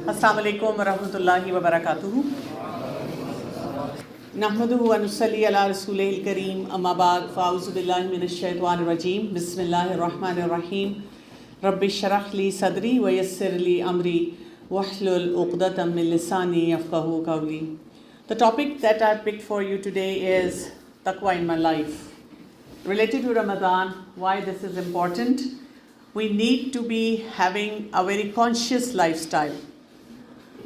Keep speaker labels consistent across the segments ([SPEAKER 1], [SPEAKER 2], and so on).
[SPEAKER 1] السلام علیکم ورحمۃ اللہ وبرکاتہ. نحمدہ و نصلی علی رسولہ الکریم، اما بعد فاعوذ باللہ من الشیطان الرجیم. بسم اللہ الرحمن الرحیم. رب اشرح لی صدری ویسر لی امری واحلل عقدۃ من لسانی یفقہوا قولی. The topic that I picked for you today is taqwa in my life. Related to Ramadan, why this is important? We need to be having a very conscious lifestyle.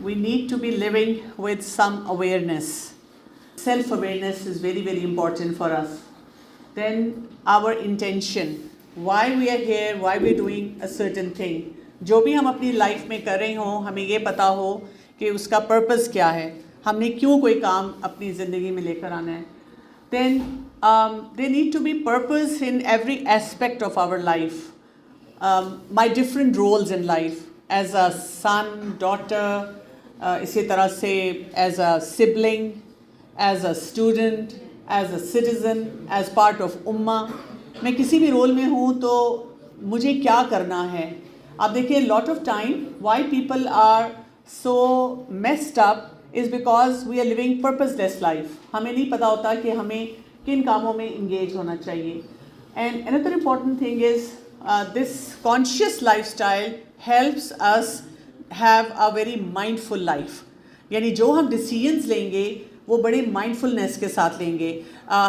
[SPEAKER 1] We need to be living with some awareness. Self-awareness is very, very important for us. Then our intention, why we are here, why we are doing a certain thing. جو بھی ہم اپنی life میں کر رہے ہوں، ہمیں یہ پتا ہو کہ اس کا پرپز کیا ہے، ہم نے کیوں کوئی کام اپنی زندگی میں لے کر آنا ہے. Then there need to be purpose in every aspect of our life. My different roles in life, as a son, daughter, اسی طرح سے as a sibling, as a student, as a citizen, as part of امہ. میں کسی بھی role میں ہوں تو مجھے کیا کرنا ہے. آپ دیکھیں lot of time why people are so messed up is because we are living purposeless life. ہمیں نہیں پتہ ہوتا کہ ہمیں کن کاموں میں انگیج ہونا چاہیے. And another important thing is this conscious lifestyle helps us have a very mindful life. یعنی جو ہم ڈیسیژنز لیں گے وہ بڑے مائنڈفلنس کے ساتھ لیں گے.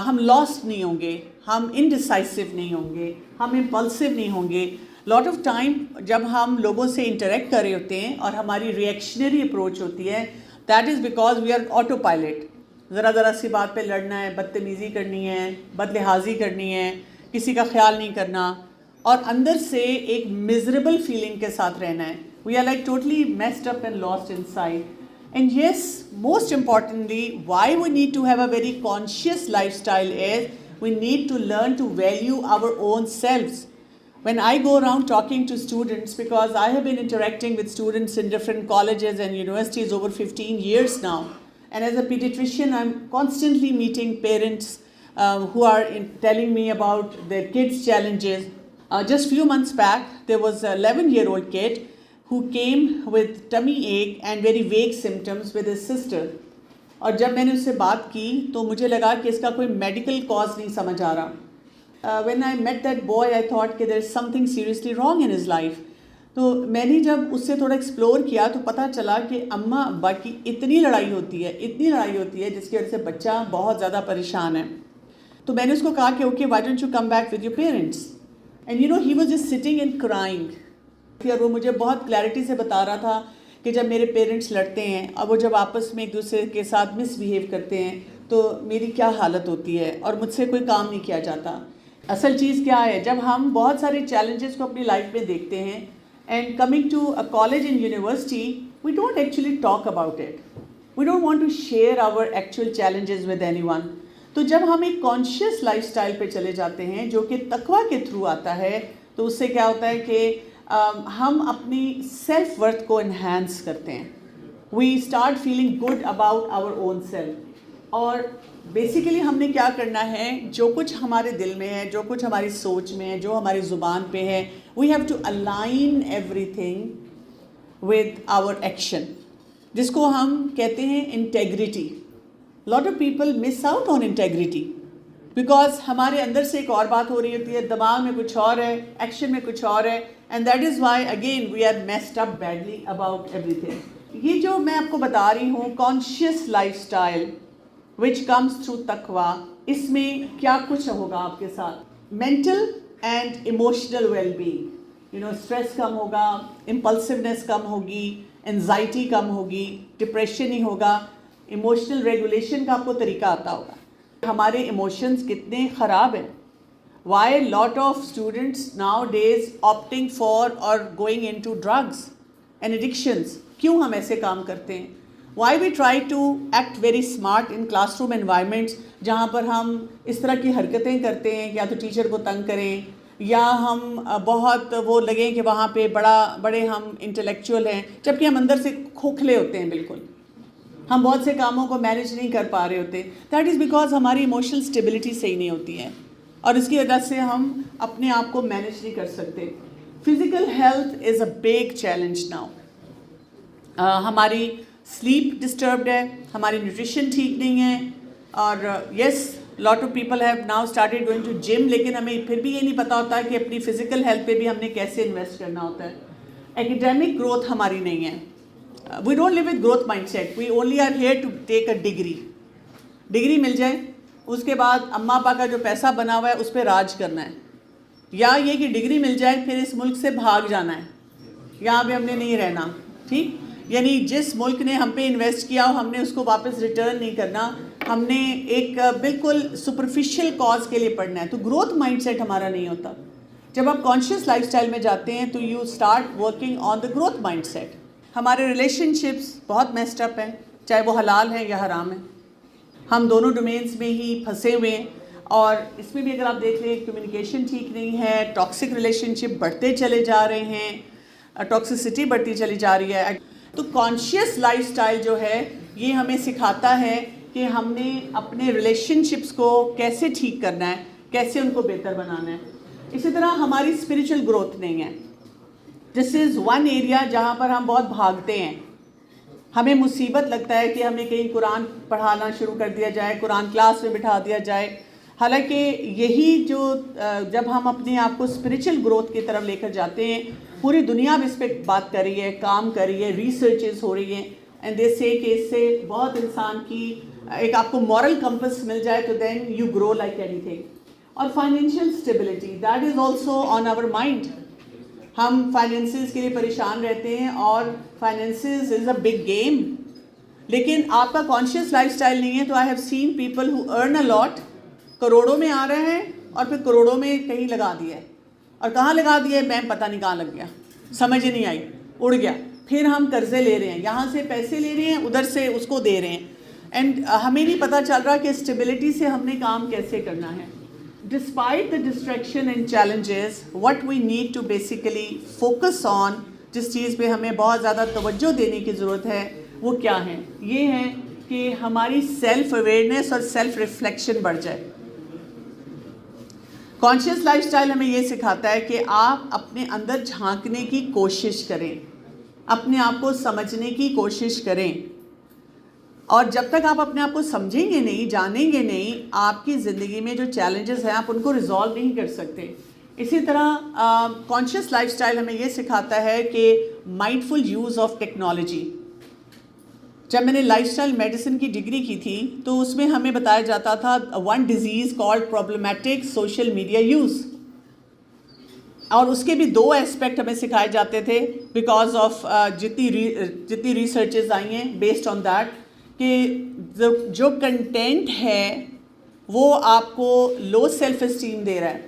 [SPEAKER 1] ہم لاسٹ نہیں ہوں گے، ہم انڈیسائسو نہیں ہوں گے، ہم امپلسو نہیں ہوں گے. لاٹ آف ٹائم جب ہم لوگوں سے انٹریکٹ کر رہے ہوتے ہیں اور ہماری ریئیکشنری اپروچ ہوتی ہے، that is because we are autopilot. ذرا سی بات پہ لڑنا ہے، بدتمیزی کرنی ہے، بد لحاظی کرنی ہے، کسی کا خیال نہیں کرنا، اور اندر سے ایک miserable feeling کے ساتھ رہنا ہے. We are like totally messed up and lost inside. And yes, most importantly, why we need to have a very conscious lifestyle is we need to learn to value our own selves. When I go around talking to students, because I have been interacting with students in different colleges and universities over 15 years now, and as a pediatrician, I'm constantly meeting parents who are telling me about their kids' challenges. Just few months back, there was an 11-year-old kid who came with tummy ache and very vague symptoms with his sister. اور جب میں نے اس سے بات کی تو مجھے لگا کہ اس کا کوئی میڈیکل کاز نہیں سمجھ آ رہا. When I met that boy, I thought کہ there is something seriously wrong in his life. تو میں نے جب اس سے تھوڑا ایکسپلور کیا تو پتہ چلا کہ اماں ابا کی اتنی لڑائی ہوتی ہے جس کی وجہ سے بچہ بہت زیادہ پریشان ہے. تو میں نے اس کو کہا کہ okay, why don't you come back with your parents? And he was just sitting and crying. اور وہ مجھے بہت کلیئرٹی سے بتا رہا تھا کہ جب میرے پیرنٹس لڑتے ہیں اور وہ جب آپس میں ایک دوسرے کے ساتھ مس بیہیو کرتے ہیں تو میری کیا حالت ہوتی ہے اور مجھ سے کوئی کام نہیں کیا جاتا. اصل چیز کیا ہے، جب ہم بہت سارے چیلنجز کو اپنی لائف میں دیکھتے ہیں and coming to a college and university we don't actually talk about it. We don't want to share our actual challenges with anyone. تو جب ہم ایک کانشیس لائف اسٹائل پہ چلے جاتے ہیں جو کہ تقویٰ کے تھرو آتا ہے تو اس سے کیا ہوتا ہے کہ ہم اپنی سیلف ورتھ کو انہینس کرتے ہیں. We start feeling good about our own self. اور بیسیکلی ہم نے کیا کرنا ہے، جو کچھ ہمارے دل میں ہے، جو کچھ ہماری سوچ میں ہے، جو ہماری زبان پہ ہے، we have to align everything with our action, جس کو ہم کہتے ہیں integrity. Lot of people miss out on integrity because ہمارے اندر سے ایک اور بات ہو رہی ہوتی ہے، دماغ میں کچھ اور ہے، ایکشن میں کچھ اور ہے. And that is why again we are messed up badly about everything. یہ جو میں آپ کو بتا رہی ہوں conscious life style which comes through تقویٰ، اس میں کیا کچھ ہوگا آپ کے ساتھ. Mental and emotional well being, stress کم ہوگا، امپلسونیس کم ہوگی، انزائٹی کم ہوگی، ڈپریشن نہیں ہوگا، ایموشنل ریگولیشن کا آپ کو طریقہ آتا ہوگا. ہمارے ایموشنز کتنے خراب ہیں. Why lot of students nowadays opting for or going into drugs and addictions. کیوں ہم ایسے کام کرتے ہیں؟ Why we try to act very smart in classroom environments جہاں پر ہم اس طرح کی حرکتیں کرتے ہیں، یا تو ٹیچر کو تنگ کریں، یا ہم بہت وہ لگیں کہ وہاں پہ بڑے ہم انٹلیکچوئل ہیں، جبکہ ہم اندر سے کھوکھلے ہوتے ہیں. بالکل ہم بہت سے کاموں کو مینیج نہیں کر پا رہے ہوتے. دیٹ از بیکاز ہماری ایموشنل اسٹیبلٹی صحیح نہیں ہوتی ہے اور اس کی وجہ سے ہم اپنے آپ کو مینیج نہیں کر سکتے. Physical health is a big challenge now. ہماری سلیپ ڈسٹربڈ ہے, ہماری نیوٹریشن ٹھیک نہیں ہے, اور yes lot of people have now started going to gym, لیکن ہمیں پھر بھی یہ نہیں پتہ ہوتا کہ اپنی فزیکل ہیلتھ پہ بھی ہم نے کیسے انویسٹ کرنا ہوتا ہے. ایکیڈیمک گروتھ ہماری نہیں ہے. We don't live with growth mindset, we only are here to take a degree مل جائے, اس کے بعد اماں ابا کا جو پیسہ بنا ہوا ہے اس پہ راج کرنا ہے, یا یہ کہ ڈگری مل جائے پھر اس ملک سے بھاگ جانا ہے, یہاں پہ ہم نے نہیں رہنا. ٹھیک, یعنی جس ملک نے ہم پہ انویسٹ کیا ہو ہم نے اس کو واپس ریٹرن نہیں کرنا, ہم نے ایک بالکل سپرفیشل کاز کے لیے پڑھنا ہے. تو گروتھ مائنڈ سیٹ ہمارا نہیں ہوتا. جب آپ کانشیس لائف اسٹائل میں جاتے ہیں تو you start working on the growth mindset. ہمارے ریلیشن شپس بہت میسڈ اپ ہیں, چاہے وہ حلال ہیں یا حرام ہیں, ہم دونوں ڈومینس میں ہی پھنسے ہوئے ہیں, اور اس میں بھی اگر آپ دیکھ لیں کمیونیکیشن ٹھیک نہیں ہے, ٹاکسک ریلیشن شپ بڑھتے چلے جا رہے ہیں, ٹاکسسٹی بڑھتی چلی جا رہی ہے. تو کانشیس لائف سٹائل جو ہے یہ ہمیں سکھاتا ہے کہ ہم نے اپنے ریلیشن شپس کو کیسے ٹھیک کرنا ہے, کیسے ان کو بہتر بنانا ہے. اسی طرح ہماری اسپریچول گروتھ نہیں ہے. دس از ون ایریا جہاں پر ہم بہت بھاگتے ہیں. ہمیں مصیبت لگتا ہے کہ ہمیں کہیں قرآن پڑھانا شروع کر دیا جائے, قرآن کلاس میں بٹھا دیا جائے, حالانکہ یہی جو جب ہم اپنے آپ کو اسپریچول گروتھ کی طرف لے کر جاتے ہیں, پوری دنیا بھی اس پہ بات کر رہی ہے, کام کر رہی ہے, ریسرچز ہو رہی ہیں, اینڈ دے سے کہ اس سے بہت انسان کی ایک آپ کو مورل کمپس مل جائے تو then you grow like anything. اور financial stability, that is also on our mind. ہم فائنینسز کے لیے پریشان رہتے ہیں, اور finances is a big game, لیکن آپ کا کانشیس لائف اسٹائل نہیں ہے. تو I have seen people who ارن اے لاٹ, کروڑوں میں آ رہے ہیں اور پھر کروڑوں میں کہیں لگا دیا ہے, اور کہاں لگا دیا ہے میم پتہ نہیں کہاں لگ گیا, سمجھ نہیں آئی, اڑ گیا. پھر ہم قرضے لے رہے ہیں, یہاں سے پیسے لے رہے ہیں, ادھر سے اس کو دے رہے ہیں, اینڈ ہمیں نہیں پتہ چل رہا کہ اسٹیبلٹی سے ہم نے کام کیسے کرنا ہے. Despite the distraction and challenges, what we need to basically focus on, جس چیز پہ ہمیں بہت زیادہ توجہ دینے کی ضرورت ہے وہ کیا ہے؟ یہ ہے کہ ہماری سیلف اویئرنیس اور سیلف ریفلیکشن بڑھ جائے. کانشیس لائف سٹائل ہمیں یہ سکھاتا ہے کہ آپ اپنے اندر جھانکنے کی کوشش کریں, اپنے آپ کو سمجھنے کی کوشش کریں, اور جب تک آپ اپنے آپ کو سمجھیں گے نہیں, جانیں گے نہیں, آپ کی زندگی میں جو چیلنجز ہیں آپ ان کو ریزالو نہیں کر سکتے. اسی طرح کانشیس لائف سٹائل ہمیں یہ سکھاتا ہے کہ مائنڈفل یوز آف ٹیکنالوجی. جب میں نے لائف سٹائل میڈیسن کی ڈگری کی تھی تو اس میں ہمیں بتایا جاتا تھا one disease called problematic social media use, اور اس کے بھی دو ایسپیکٹ ہمیں سکھائے جاتے تھے بیکاز آف جتنی ریسرچز آئی ہیں بیسڈ آن دیٹ, کہ جو کنٹینٹ ہے وہ آپ کو لو سیلف اسٹیم دے رہا ہے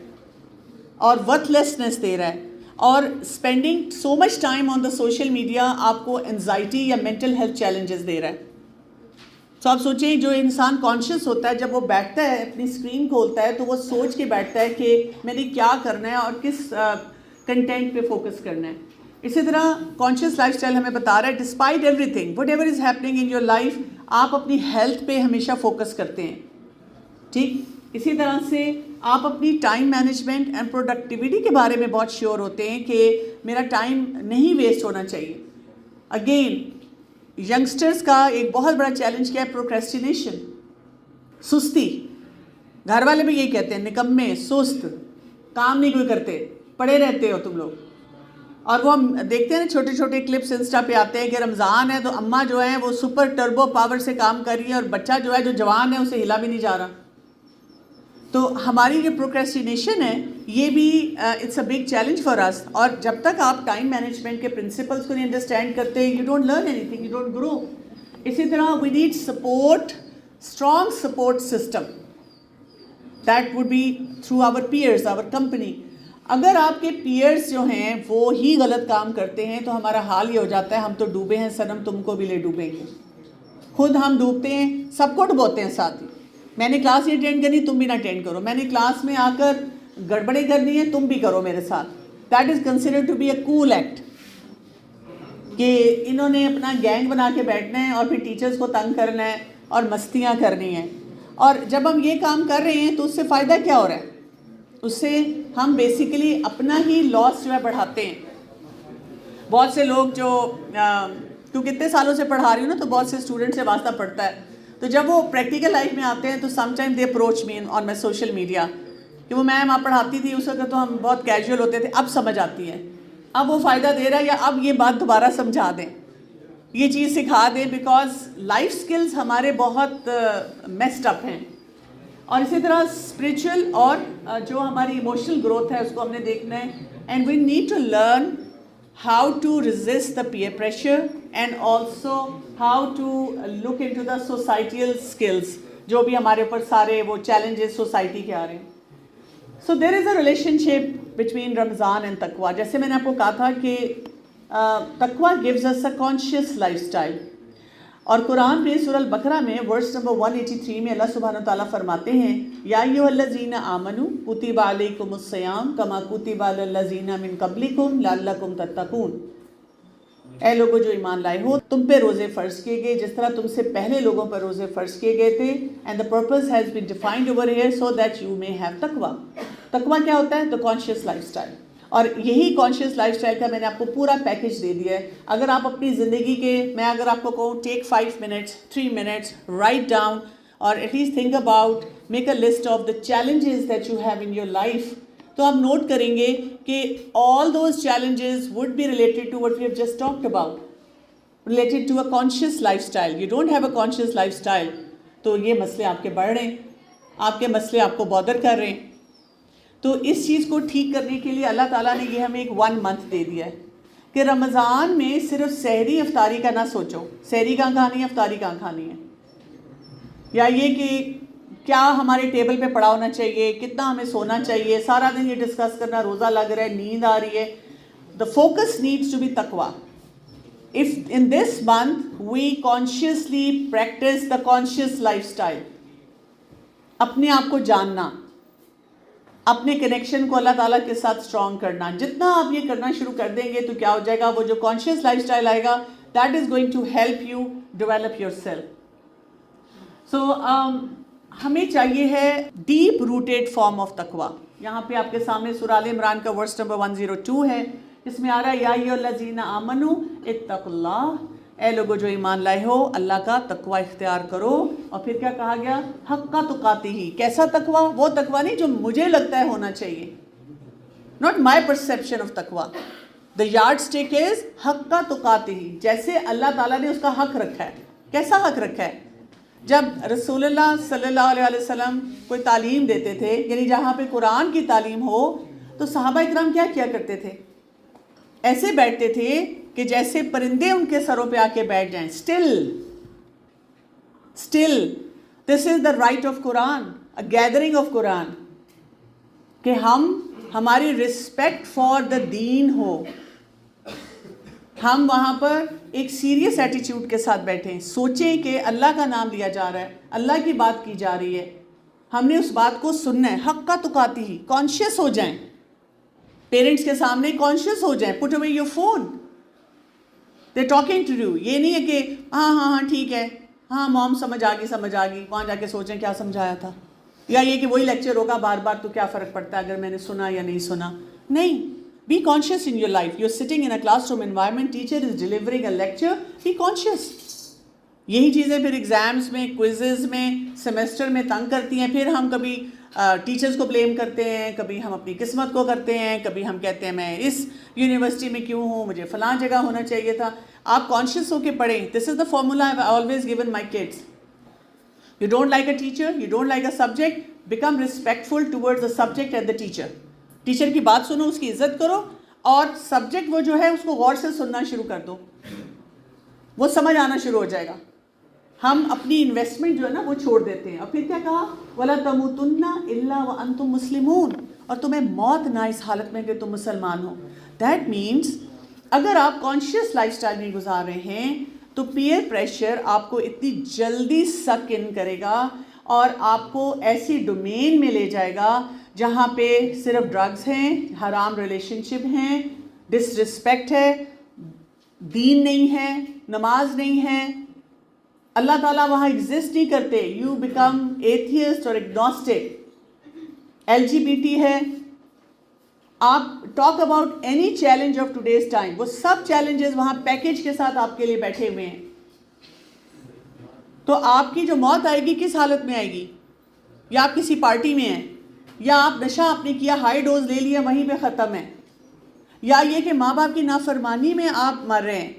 [SPEAKER 1] اور ورتھ لیسنس دے رہا ہے, اور spending so much time on the social media آپ کو انزائٹی یا مینٹل ہیلتھ چیلنجز دے رہا ہے. تو آپ سوچیں جو انسان کانشیس ہوتا ہے جب وہ بیٹھتا ہے اپنی اسکرین کھولتا ہے تو وہ سوچ کے بیٹھتا ہے کہ میں نے کیا کرنا ہے اور کس کنٹینٹ پہ فوکس کرنا ہے. اسی طرح کانشیس لائف اسٹائل ہمیں بتا رہا ہے despite every thing what ever is happening in your life, آپ اپنی ہیلتھ پہ ہمیشہ فوکس کرتے ہیں. ٹھیک, اسی طرح سے آپ اپنی ٹائم مینجمنٹ اینڈ پروڈکٹیوٹی کے بارے میں بہت شیور ہوتے ہیں کہ میرا ٹائم نہیں ویسٹ ہونا چاہیے. اگین ینگسٹرز کا ایک بہت بڑا چیلنج کیا ہے, پروکریسٹینیشن, سستی. گھر والے بھی یہی کہتے ہیں نکمے, سست, کام نہیں کوئی کرتے, پڑے رہتے ہو تم لوگ. اور وہ ہم دیکھتے ہیں نا چھوٹے چھوٹے کلپس انسٹا پہ آتے ہیں کہ رمضان ہے تو اماں جو ہیں وہ سپر ٹربو پاور سے کام کر رہی ہیں, اور بچہ جو ہے جو جوان ہے اسے ہلا بھی نہیں جا رہا. تو ہماری جو پروکریسٹینیشن ہے یہ بھی it's a big challenge for us, اور جب تک آپ ٹائم مینجمنٹ کے پرنسپلس کو نہیں انڈرسٹینڈ کرتے you don't learn anything, you don't grow. اسی طرح we need support, strong support system, that would be through our peers, our company. اگر آپ کے پیئرس جو ہیں وہ ہی غلط کام کرتے ہیں تو ہمارا حال یہ ہو جاتا ہے ہم تو ڈوبے ہیں صنم تم کو بھی لے ڈوبیں گے. خود ہم ڈوبتے ہیں, سب کو ڈبوتے ہیں ساتھ ہی. میں نے کلاس نہیں اٹینڈ کرنی, تم بھی نہ اٹینڈ کرو. میں نے کلاس میں آ کر گڑبڑیں کرنی ہے, تم بھی کرو میرے ساتھ. That is considered to be a cool act, کہ انہوں نے اپنا گینگ بنا کے بیٹھنا ہے اور پھر ٹیچرز کو تنگ کرنا ہے اور مستیاں کرنی ہیں. اور جب ہم یہ کام کر رہے ہیں تو اس سے فائدہ کیا ہو رہا ہے, اس سے ہم بیسیکلی اپنا ہی لاس جو ہے بڑھاتے ہیں. بہت سے لوگ جو کیونکہ اتنے سالوں سے پڑھا رہی ہوں نا تو بہت سے اسٹوڈنٹ سے واسطہ پڑتا ہے. تو جب وہ پریکٹیکل لائف میں آتے ہیں تو some time they approach me on my social media کہ وہ میم آپ پڑھاتی تھی اس وقت تو ہم بہت کیجول ہوتے تھے, اب سمجھ آتی ہے, اب وہ فائدہ دے رہا ہے, یا اب یہ بات دوبارہ سمجھا دیں, یہ چیز سکھا دیں, بیکاز لائف سکلز ہمارے بہت میسڈ اپ ہیں. اور اسی طرح اسپریچول اور جو ہماری ایموشنل گروتھ ہے اس کو ہم نے دیکھنا ہے. And we need to learn how to resist the peer pressure and also how to look into the societal skills جو بھی ہمارے اوپر سارے وہ challenges سوسائٹی کے آ رہے ہیں. So there is a relationship between Ramzan and taqwa. جیسے میں نے آپ کو کہا تھا کہ taqwa gives us a conscious lifestyle. اور قرآن میں سورہ البقرہ میں ورس نمبر 183 میں اللہ سبحانہ وتعالیٰ فرماتے ہیں یا ایھا الذین آمنوا کتب علیکم الصیام کما کتب علی الذین من قبلکم لعلکم تتقون. اے لوگوں جو ایمان لائے ہو, تم پہ روزے فرض کیے گئے جس طرح تم سے پہلے لوگوں پر روزے فرض کیے گئے تھے. And the purpose has been defined over here so that you may have taqwa. تقویٰ کیا ہوتا ہے؟ the conscious lifestyle. اور یہی کانشیس لائف اسٹائل کا میں نے آپ کو پورا پیکج دے دیا ہے. اگر آپ اپنی زندگی کے, میں اگر آپ کو کہوں take 5 minutes 3 minutes write down اور at least think about, make a list of the challenges that you have in your life, تو آپ نوٹ کریں گے کہ all those challenges would be related to what we have just talked about, related to a conscious life style. You don't have a conscious life style تو یہ مسئلے آپ کے بڑھ رہے ہیں, آپ کے مسئلے آپ کو بادر کر رہے ہیں. تو اس چیز کو ٹھیک کرنے کے لیے اللہ تعالیٰ نے یہ ہمیں ایک 1 month دے دیا ہے کہ رمضان میں صرف سحری افطاری کا نہ سوچو, سحری کہاں کھانی ہے, افطاری کہاں کھانی ہے, یا یہ کہ کیا ہمارے ٹیبل پہ پڑا ہونا چاہیے, کتنا ہمیں سونا چاہیے, سارا دن یہ ڈسکس کرنا, روزہ لگ رہا ہے, نیند آ رہی ہے. The focus needs to be تقویٰ. If in this month we consciously practice the conscious life اسٹائل, اپنے آپ کو جاننا, اپنے کنیکشن کو اللہ تعالیٰ کے ساتھ اسٹرانگ کرنا. جتنا آپ یہ کرنا شروع کر دیں گے تو کیا ہو جائے گا, وہ جو کانشیس لائف اسٹائل آئے گا that is going to help you develop yourself. So ہمیں چاہیے ہے ڈیپ روٹیڈ فارم آف تقویٰ. یہاں پہ آپ کے سامنے سورہ آل عمران کا ورس نمبر 102 ہے, اس میں آ رہا ہے یا ایھا الذین آمنوا اتقوا اللہ, اے لوگوں جو ایمان لائے ہو اللہ کا تقویٰ اختیار کرو. اور پھر کیا کہا گیا, حق تقاتہ. کیسا تقویٰ؟ وہ تقویٰ نہیں جو مجھے لگتا ہے ہونا چاہیے, not my perception of taqwa. the yardstick is حق تقاتہ, جیسے اللہ تعالیٰ نے اس کا حق رکھا ہے. کیسا حق رکھا ہے؟ جب رسول اللہ صلی اللہ علیہ وسلم کوئی تعلیم دیتے تھے, یعنی جہاں پہ قرآن کی تعلیم ہو, تو صحابہ اکرام کیا کرتے تھے؟ ایسے بیٹھتے تھے کہ جیسے پرندے ان کے سروں پہ آ کے بیٹھ جائیں. Still, this is the right of Quran, a gathering of Quran, کہ ہماری رسپیکٹ فار دا دین ہو, ہم وہاں پر ایک سیریس ایٹیچیوڈ کے ساتھ بیٹھیں, سوچیں کہ اللہ کا نام لیا جا رہا ہے, اللہ کی بات کی جا رہی ہے, ہم نے اس بات کو سننا ہے. حق تقاتہ, کانشیس ہو جائیں, پیرنٹس کے سامنے کانشیس ہو جائیں. Put away your phone, they talking to you. یہ نہیں ہے کہ ہاں ٹھیک ہے, ہاں موم سمجھ آ گئی, وہاں جا کے سوچیں کیا سمجھایا تھا, یا یہ کہ وہی لیکچر ہوگا بار بار تو کیا فرق پڑتا ہے اگر میں نے سنا یا نہیں سنا. نہیں, be conscious in your life. You are sitting in a classroom environment, teacher is delivering a lecture, be conscious. یہی چیزیں پھر ایگزامز میں, کوئزز میں, سیمسٹر میں تنگ کرتی ہیں. پھر ہم کبھی ٹیچرز کو بلیم کرتے ہیں, کبھی ہم اپنی قسمت کو کرتے ہیں, کبھی ہم کہتے ہیں میں اس یونیورسٹی میں کیوں ہوں, مجھے فلاں جگہ ہونا چاہیے تھا. آپ کانشیس ہو کے پڑھیں. This is the formula I have always given my kids. You don't like a teacher, you don't like a subject, become respectful towards the subject and the teacher. Teacher کی بات سنو, اس کی عزت کرو, اور سبجیکٹ وہ جو ہے اس کو غور سے سننا شروع کر دو, وہ سمجھ آنا شروع ہو جائے گا. ہم اپنی انویسٹمنٹ جو ہے نا وہ چھوڑ دیتے ہیں. اور پھر کیا کہا, وَلَا تَمُوتُنَّ إِلَّا وَأَنْتُمْ مُسْلِمُونَ, اور تمہیں موت نہ اس حالت میں کہ تم مسلمان ہو. دیٹ مینس اگر آپ کانشیس لائف اسٹائل میں گزار رہے ہیں تو پیئر پریشر آپ کو اتنی جلدی سک ان کرے گا اور آپ کو ایسی ڈومین میں لے جائے گا جہاں پہ صرف ڈرگز ہیں, حرام ریلیشن شپ ہیں, ڈس رسپیکٹ ہے, دین نہیں ہے, نماز نہیں ہے, اللہ تعالیٰ وہاں ایگزسٹ نہیں کرتے. یو بیکم ایتھیسٹ اور ایگنوسٹک. LGBT ہے, آپ talk about any challenge of today's time, وہ سب چیلنجز وہاں پیکیج کے ساتھ آپ کے لیے بیٹھے ہوئے ہیں. تو آپ کی جو موت آئے گی کس حالت میں آئے گی؟ یا آپ کسی پارٹی میں ہیں، یا آپ نشہ آپ نے کیا، ہائی ڈوز لے لیا، وہیں پہ ختم ہے، یا یہ کہ ماں باپ کی نافرمانی میں آپ مر رہے ہیں.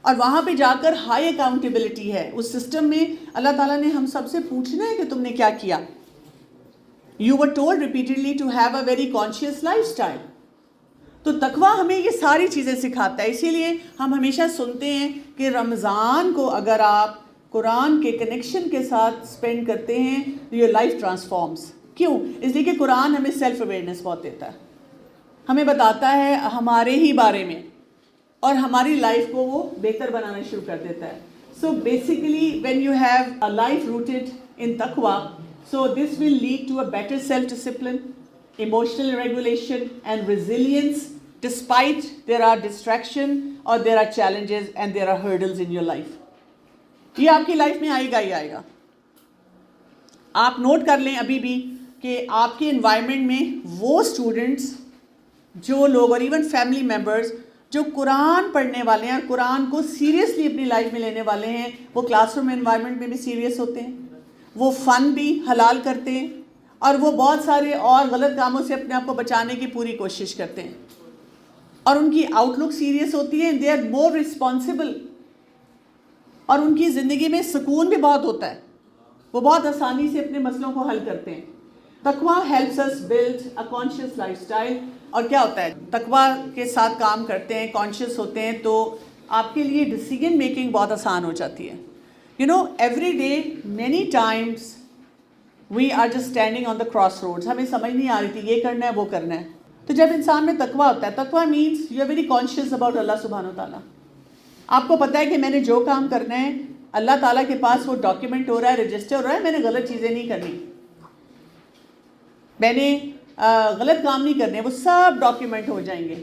[SPEAKER 1] اور وہاں پہ جا کر ہائی اکاؤنٹیبلٹی ہے. اس سسٹم میں اللہ تعالیٰ نے ہم سب سے پوچھنا ہے کہ تم نے کیا کیا. You were told repeatedly to have a very conscious lifestyle. تو تقویٰ ہمیں یہ ساری چیزیں سکھاتا ہے. اسی لیے ہم ہمیشہ سنتے ہیں کہ رمضان کو اگر آپ قرآن کے کنیکشن کے ساتھ اسپینڈ کرتے ہیں تو your life transforms. کیوں؟ اس لیے کہ قرآن ہمیں سیلف اویئرنیس بہت دیتا ہے، ہمیں بتاتا ہے ہمارے ہی بارے میں، اور ہماری لائف کو وہ بہتر بنانا شروع کر دیتا ہے. So basically when you have a life rooted in taqwa, so this will lead to a better self-discipline, emotional regulation and resilience despite there are distraction or there are challenges and there are hurdles in your life. یہ آپ کی life میں آئے گا ہی آئے گا. آپ note کر لیں ابھی بھی کہ آپ کے انوائرمنٹ میں وہ اسٹوڈنٹس، جو لوگ، اور ایون فیملی ممبرز جو قرآن پڑھنے والے ہیں اور قرآن کو سیریسلی اپنی لائف میں لینے والے ہیں، وہ کلاس روم انوائرمنٹ میں بھی سیریس ہوتے ہیں، وہ فن بھی حلال کرتے ہیں، اور وہ بہت سارے اور غلط کاموں سے اپنے آپ کو بچانے کی پوری کوشش کرتے ہیں، اور ان کی آؤٹ لک سیریس ہوتی ہے. دے آر مور رسپانسبل، اور ان کی زندگی میں سکون بھی بہت ہوتا ہے، وہ بہت آسانی سے اپنے مسئلوں کو حل کرتے ہیں. تقویٰ helps us build a conscious lifestyle. اور کیا ہوتا ہے تقویٰ کے ساتھ کام کرتے ہیں، کانشیس ہوتے ہیں، تو آپ کے لیے ڈیسیجن میکنگ بہت آسان ہو جاتی ہے. Every day many times we are just standing on the crossroads. ہمیں سمجھ نہیں آ رہی تھی یہ کرنا ہے وہ کرنا ہے. تو جب انسان میں تقویٰ ہوتا ہے، تقویٰ means you are very conscious about Allah سبحانہ و تعالیٰ. آپ کو پتہ ہے کہ میں نے جو کام کرنا ہے اللہ تعالیٰ کے پاس وہ ڈاکیومنٹ ہو رہا ہے، رجسٹر ہو رہا ہے، میں نے غلط چیزیں نہیں کرنی، میں نے غلط کام نہیں کرنے، وہ سب ڈاکیومنٹ ہو جائیں گے.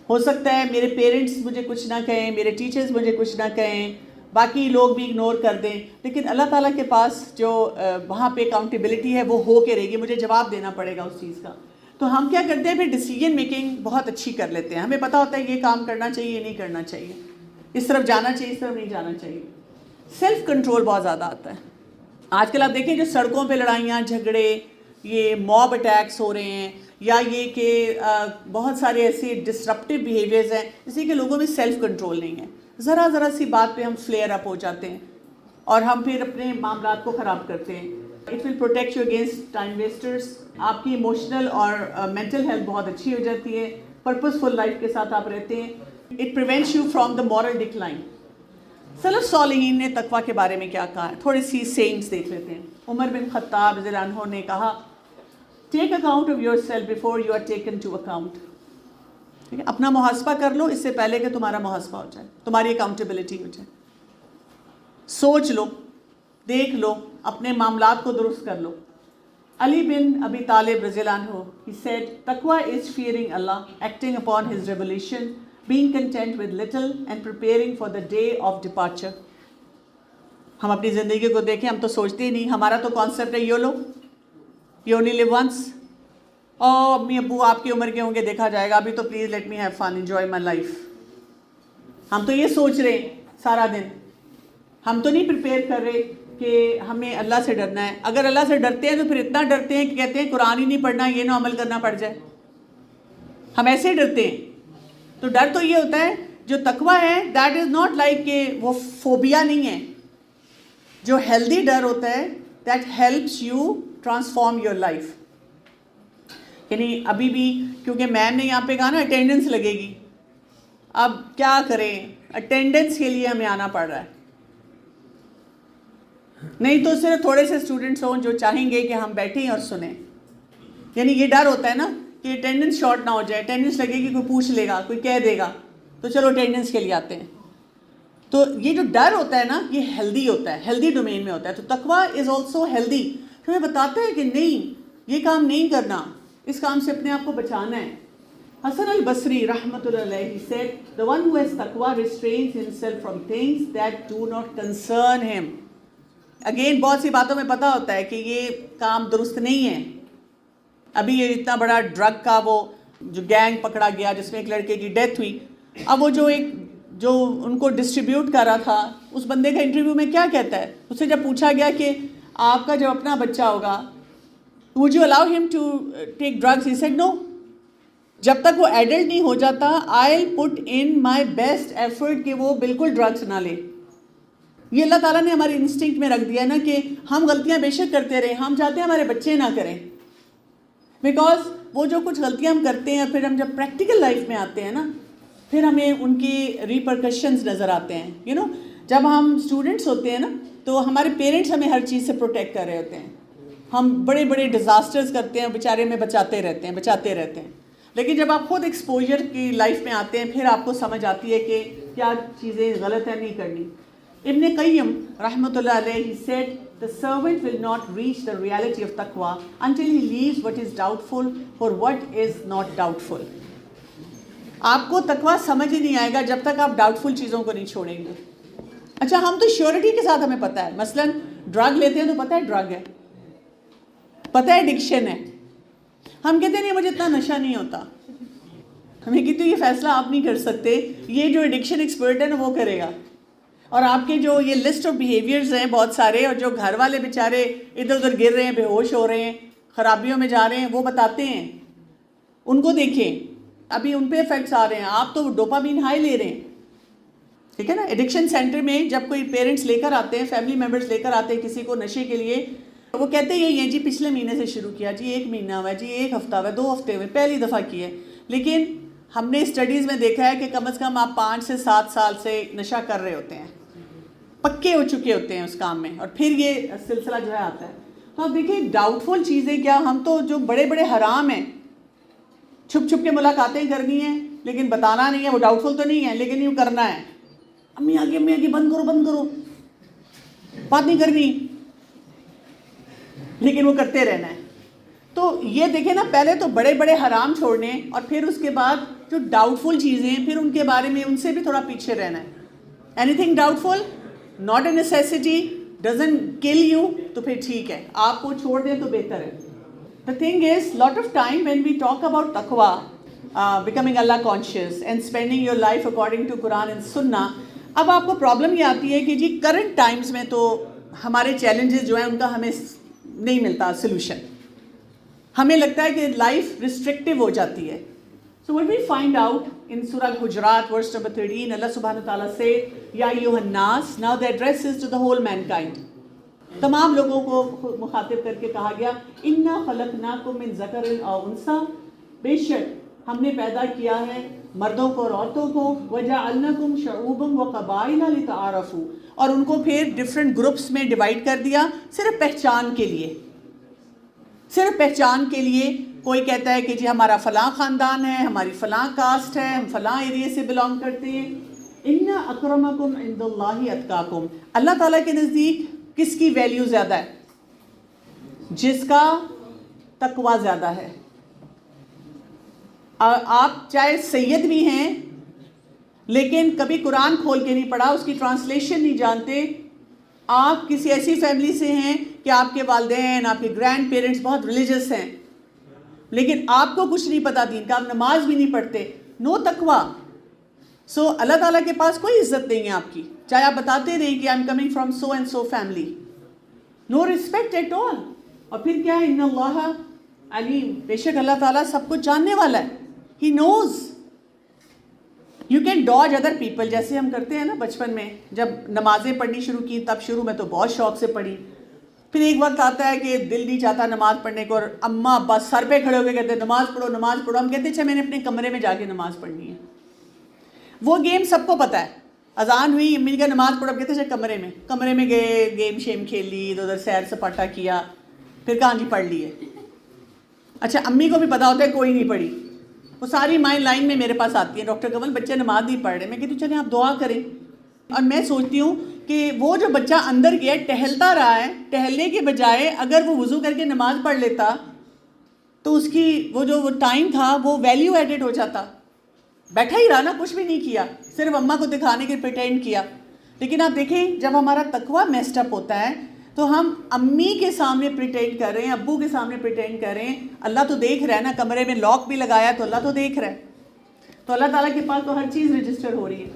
[SPEAKER 1] ہو سکتا ہے میرے پیرنٹس مجھے کچھ نہ کہیں، میرے ٹیچرز مجھے کچھ نہ کہیں، باقی لوگ بھی اگنور کر دیں، لیکن اللہ تعالیٰ کے پاس جو وہاں پہ اکاؤنٹیبلٹی ہے وہ ہو کے رہے گی، مجھے جواب دینا پڑے گا اس چیز کا. تو ہم کیا کرتے ہیں پھر ڈیسیجن میکنگ بہت اچھی کر لیتے ہیں. ہمیں پتہ ہوتا ہے یہ کام کرنا چاہیے، یہ نہیں کرنا چاہیے، اس طرف جانا چاہیے، اس طرف نہیں جانا چاہیے. سیلف کنٹرول بہت زیادہ آتا ہے. آج کل آپ دیکھیں جو سڑکوں پہ لڑائیاں جھگڑے، یہ موب اٹیکس ہو رہے ہیں، یا یہ کہ بہت سارے ایسے ڈسرپٹیو بیہیویئرز ہیں، اس لیے کہ لوگوں میں سیلف کنٹرول نہیں ہے. ذرا سی بات پہ ہم فلیئر اپ ہو جاتے ہیں اور ہم پھر اپنے معاملات کو خراب کرتے ہیں. It will protect you against time wasters. آپ کی ایموشنل اور مینٹل ہیلتھ بہت اچھی ہو جاتی ہے، پرپزفل لائف کے ساتھ آپ رہتے ہیں. It prevents you from the moral decline. سلف صالحین نے تقویٰ کے بارے میں کیا کہا ہے، تھوڑی سی سینٹس دیکھ لیتے ہیں. عمر بن خطاب رضی اللہ عنہ نے کہا، take account of yourself before you are taken to account. ٹھیک ہے، اپنا محاسبہ کر لو اس سے پہلے کہ تمہارا محاسبہ ہو جائے، تمہاری اکاؤنٹیبلٹی ہو جائے. سوچ لو، دیکھ لو، اپنے معاملات کو درست کر لو. علی بن ابی طالب رضی اللہ عنہ he said taqwa is fearing Allah, acting upon his revelation, being content with little and preparing for the day of departure. ہم اپنی زندگی کو دیکھیں، ہم تو سوچتے ہی نہیں. ہمارا تو کانسیپٹ ہے یو only live once. امی ابو آپ کی عمر کے ہوں گے، دیکھا جائے گا، ابھی تو please let me have fun, enjoy my life. ہم تو یہ سوچ رہے ہیں سارا دن. ہم تو نہیں پریپیئر کر رہے کہ ہمیں اللہ سے ڈرنا ہے. اگر اللہ سے ڈرتے ہیں تو پھر اتنا ڈرتے ہیں کہ کہتے ہیں قرآن ہی نہیں پڑھنا، یہ نہ عمل کرنا پڑ جائے. ہم ایسے ڈرتے ہیں. تو ڈر تو یہ ہوتا ہے، جو تقویٰ ہے دیٹ از ناٹ لائک کہ وہ فوبیا نہیں ہے. جو ہیلدی ڈر ہوتا ہے that helps you transform your life. یعنی ابھی بھی کیونکہ میم نے یہاں پہ کہا نا اٹینڈنس لگے گی، اب کیا کریں، اٹینڈنس کے لیے ہمیں آنا پڑ رہا ہے. نہیں تو صرف تھوڑے سے اسٹوڈنٹس ہوں جو چاہیں گے کہ ہم بیٹھیں اور سنیں. یعنی یہ ڈر ہوتا ہے نا کہ اٹینڈنس شارٹ نہ ہو جائے، اٹینڈنس لگے گی، کوئی پوچھ لے گا، کوئی کہہ دے گا، تو چلو اٹینڈنس کے لیے آتے ہیں. تو یہ جو ڈر ہوتا ہے نا، یہ ہیلدی ہوتا ہے، ہیلدی ڈومین میں ہوتا ہے. تو تقویٰ از آلسو ہیلدی. ہمیں بتاتا ہے کہ نہیں، یہ کام نہیں کرنا، اس کام سے اپنے آپ کو بچانا ہے. حسن البصری رحمۃ اللہ علیہ said, the one who has taqwa restrains himself from things that do not concern him. Again بہت سی باتوں میں پتہ ہوتا ہے کہ یہ کام درست نہیں ہے. ابھی یہ اتنا بڑا ڈرگ کا وہ جو گینگ پکڑا گیا جس میں ایک لڑکے کی ڈیتھ ہوئی. اب وہ جو ان کو ڈسٹریبیوٹ کر رہا تھا اس بندے کا انٹرویو میں کیا کہتا ہے, اس سے جب پوچھا گیا کہ آپ کا جب اپنا بچہ ہوگا would you allow him to take drugs, he said no. جب تک وہ ایڈلٹ نہیں ہو جاتا I'll put in my best effort کہ وہ بالکل ڈرگس نہ لے. یہ اللہ تعالیٰ نے ہماری انسٹنکٹ میں رکھ دیا ہے نا کہ ہم غلطیاں بے شک کرتے رہیں, ہم چاہتے ہیں ہمارے بچے نہ کریں. بیکاز وہ جو کچھ غلطیاں ہم کرتے ہیں پھر ہم جب پریکٹیکل لائف میں آتے ہیں نا پھر ہمیں ان کی ریپرکشنز نظر آتے ہیں. یو نو جب ہم اسٹوڈنٹس ہوتے ہیں نا تو ہمارے پیرنٹس ہمیں ہر چیز سے پروٹیکٹ کر رہے ہوتے ہیں, ہم بڑے بڑے ڈیزاسٹرز کرتے ہیں بیچارے میں بچاتے رہتے ہیں. لیکن جب آپ خود ایکسپوجر کی لائف میں آتے ہیں پھر آپ کو سمجھ آتی ہے کہ کیا چیزیں غلط ہیں, نہیں کرنی. ابن قیم رحمۃ اللہ علیہ he said the servant will not reach the reality of taqwa until he leaves what is doubtful for what is not doubtful. آپ کو تقویٰ سمجھ ہی نہیں آئے گا جب تک آپ ڈاؤٹفل چیزوں کو نہیں چھوڑیں گے. اچھا ہم تو شیورٹی کے ساتھ ہمیں پتہ ہے, مثلاً ڈرگ لیتے ہیں تو پتہ ہے ڈرگ ہے, پتہ ہے ایڈکشن ہے, ہم کہتے ہیں نہیں مجھے اتنا نشہ نہیں ہوتا. ہمیں کہتے ہیں یہ فیصلہ آپ نہیں کر سکتے, یہ جو ایڈکشن ایکسپرٹ ہے نا وہ کرے گا. اور آپ کے جو یہ لسٹ آف بیہیویئرز ہیں بہت سارے, اور جو گھر والے بیچارے ادھر ادھر گر رہے ہیں, بے ہوش ہو رہے ہیں, خرابیوں میں جا رہے ہیں, وہ بتاتے ہیں. ان کو دیکھیں, ابھی ان پہ افیکٹس آ رہے ہیں, آپ تو ڈوپامین ہائی لے رہے ہیں. ٹھیک ہے نا. ایڈکشن سینٹر میں جب کوئی پیرنٹس لے کر آتے ہیں, فیملی ممبرس لے کر آتے ہیں کسی کو نشے کے لیے, وہ کہتے ہیں یہ جی پچھلے مہینے سے شروع کیا, جی 1 مہینہ ہوا ہے, جی 1 ہفتہ ہوا ہے, 2 ہفتے ہوئے, پہلی دفعہ کی ہے. لیکن ہم نے اسٹڈیز میں دیکھا ہے کہ کم از کم آپ 5 سے 7 سال سے نشہ کر رہے ہوتے ہیں, پکے ہو چکے ہوتے ہیں اس کام میں, اور پھر یہ سلسلہ جو ہے آتا ہے. تو آپ دیکھیں ڈاؤٹفل چیزیں کیا, ہم تو جو بڑے بڑے حرام ہیں چھپ چھپ کے ملاقاتیں کرنی ہیں لیکن بتانا نہیں ہے, وہ ڈاؤٹفل تو نہیں ہے لیکن یوں کرنا ہے. امی آگے بند کرو, بات نہیں کرنی, لیکن وہ کرتے رہنا ہے. تو یہ دیکھیں نا, پہلے تو بڑے بڑے حرام چھوڑنے اور پھر اس کے بعد جو ڈاؤٹ فل چیزیں ہیں پھر ان کے بارے میں ان سے بھی تھوڑا پیچھے رہنا ہے. Anything doubtful, not a necessity, doesn't kill you, تو پھر ٹھیک ہے آپ کو چھوڑ دیں تو بہتر ہے. The thing is, lot of time when we talk about taqwa, becoming Allah conscious and spending your life according to Quran and Sunnah, اب آپ کو پرابلم یہ آتی ہے کہ جی کرنٹ ٹائمز میں تو ہمارے چیلنجز جو ہیں ان کا ہمیں نہیں ملتا سلوشن. ہمیں لگتا ہے کہ لائف ریسٹرکٹیو ہو جاتی ہے. So what we find out in Surah Al-Hujurat verse number 13, Allah subhanahu wa ta'ala said, Ya ayyuhan nas, now the address is to the whole mankind. تمام لوگوں کو مخاطب کر کے کہا گیا, اِنَّا خَلَقْنَاكُم مِّن ذَكَرٍ أَوْ أُنثَىٰ, بے شک ہم نے پیدا کیا ہے مردوں کو اور عورتوں کو, وَجَعَلْنَاكُمْ شُعُوبًا وَقَبَائِلَ لِتَعَارَفُوا, اور ان کو پھر ڈفرینٹ گروپس میں ڈیوائڈ کر دیا صرف پہچان کے لیے, صرف پہچان کے لیے. کوئی کہتا ہے کہ جی ہمارا فلاں خاندان ہے, ہماری فلاں کاسٹ ہے, ہم فلاں ایریے سے بلانگ کرتے ہیں. اِنَّ أَكْرَمَكُمْ عِندَ اللَّهِ أَتْقَاكُمْ, اللہ تعالیٰ کے نزدیک کس کی ویلیو زیادہ ہے؟ جس کا تقویٰ زیادہ ہے. آپ چاہے سید بھی ہیں لیکن کبھی قرآن کھول کے نہیں پڑھا, اس کی ٹرانسلیشن نہیں جانتے, آپ کسی ایسی فیملی سے ہیں کہ آپ کے والدین, آپ کے گرینڈ پیرنٹس بہت ریلیجس ہیں لیکن آپ کو کچھ نہیں پتا دین کا, آپ نماز بھی نہیں پڑھتے, نو تقویٰ. سو اللہ تعالیٰ کے پاس کوئی عزت نہیں ہے آپ کی, چاہے آپ بتاتے رہیں کہ I am coming from so and so family, no respect at all. اور پھر کیا ہے, ان اللہ علیم, بے شک اللہ تعالیٰ سب کچھ جاننے والا ہے. He knows you can dodge other people, جیسے ہم کرتے ہیں نا بچپن میں جب نمازیں پڑھنی شروع کی, تب شروع میں تو بہت شوق سے پڑھی, پھر ایک وقت آتا ہے کہ دل نہیں چاہتا نماز پڑھنے کو, اور اماں ابا سر پہ کھڑے ہو کے کہتے ہیں نماز پڑھو نماز پڑھو. ہم کہتے ہیں اچھا میں نے اپنے کمرے میں جا کے نماز پڑھنی ہے. وہ گیم سب کو پتہ ہے, اذان ہوئی امی کا نماز پڑھو, کہتے ہیں کمرے میں گئے, گیم شیم کھیل لی, ادھر سیر سپاٹا کیا, پھر کہاں جی پڑھ لی ہے. اچھا امی کو بھی پتا ہوتا ہے کوئی نہیں پڑھی, وہ ساری مائیں لائن میں میرے پاس آتی ہیں, ڈاکٹر کمل بچے نماز نہیں پڑھ رہے. میں کہتی ہوں چلیں آپ دعا کریں. اور میں سوچتی ہوں کہ وہ جو بچہ اندر گیا ٹہلتا رہا ہے, ٹہلنے کے بجائے اگر وہ وضو کر کے نماز پڑھ لیتا تو اس کی وہ جو ٹائم تھا وہ ویلیو ایڈڈ ہو جاتا. بیٹھا ہی رہا نا, کچھ بھی نہیں کیا, صرف اماں کو دکھانے کے پریٹینڈ کیا. لیکن آپ دیکھیں جب ہمارا تقویٰ میسڈ اپ ہوتا ہے تو ہم امی کے سامنے پریٹینڈ کر رہے ہیں، ابو کے سامنے پریٹینڈ کر رہے ہیں، اللہ تو دیکھ رہا ہے نا، کمرے میں لاک بھی لگایا تو اللہ تو دیکھ رہا ہے، تو اللہ تعالیٰ کے پاس تو ہر چیز رجسٹر ہو رہی ہے.